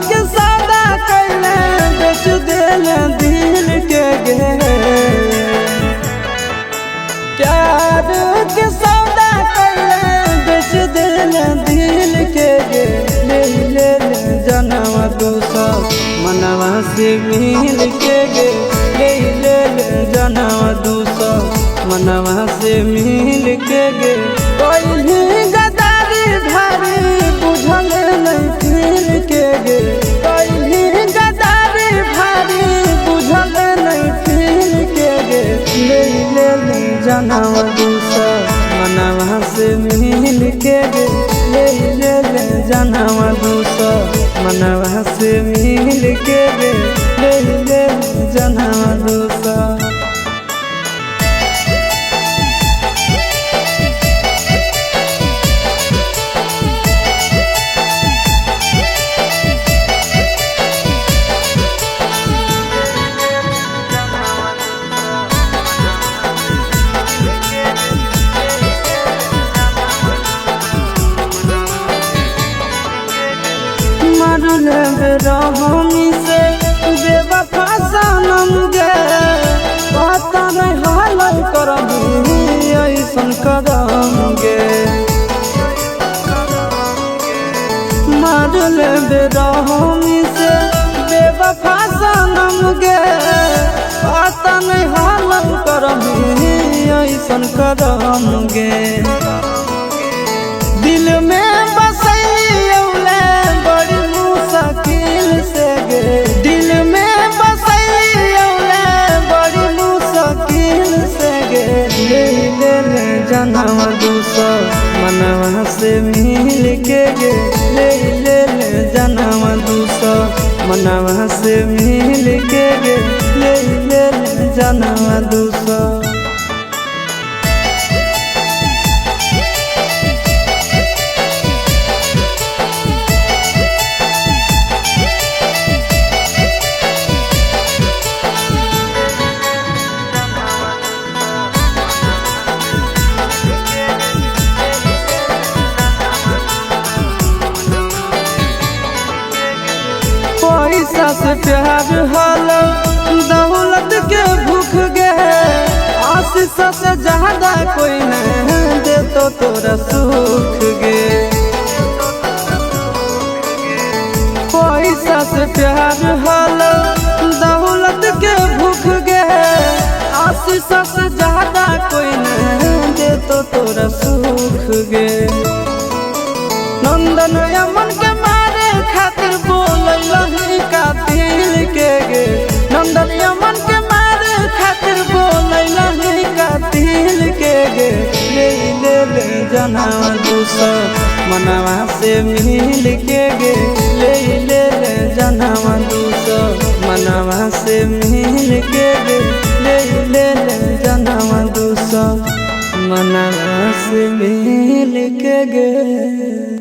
के सौदा कैले बेच दिल दिल के गे प्यार के सौदा कैले बेच दिल दिल के गे ले ले जनम दूसरा मनवा से मिल के गे ले ले जनम दूसरा मनवा से मिल के गे कोई गदारी भारी बुझल नहीं फिर के गे कोई गदारी भारी बुझल नहीं फिर के गे ले ले जनम दूसरा मनवा से मिल के गे ले ले जनम दूसरा मनवा से मिल के गे ले ले जनम दूसरा मरल बेरहमी से बेवफा सनम गे पता नहीं हाल करबी ऐसन करम गे मरल बेरहमी से बेवफा सनम गे पता नहीं हाल करबी ऐसन करम गे दिल में बसैले बड़ी मुश्किल से गे दिल में बसैले बड़ी मुश्किल से गे ले ले जनम दूसरा मनवा से मिल के गे ले ले जनम दूसरा मनवा से मिल के गे ले ले जनम दूसरा पैसा से प्यार हल दौलत के भूख गे आशीष से ज्यादा कोई नहीं दे तो तोरा सुख गे पैसा से प्यार हल दौलत के भूख गे आशीष से ज्यादा कोई नहीं दे तो तोरा सुख गे नंदन अमन के मारे खातिर बोलही कातिल के गे नंदन अमन के मारे खातिर बोलही कातिल के गे ले ले जनम दूसरा मनवा से मिल के गे ले ले जनम दूसरा मनवा से मिल के गे ले ले जनम दूसरा मनवा से मिल के गे।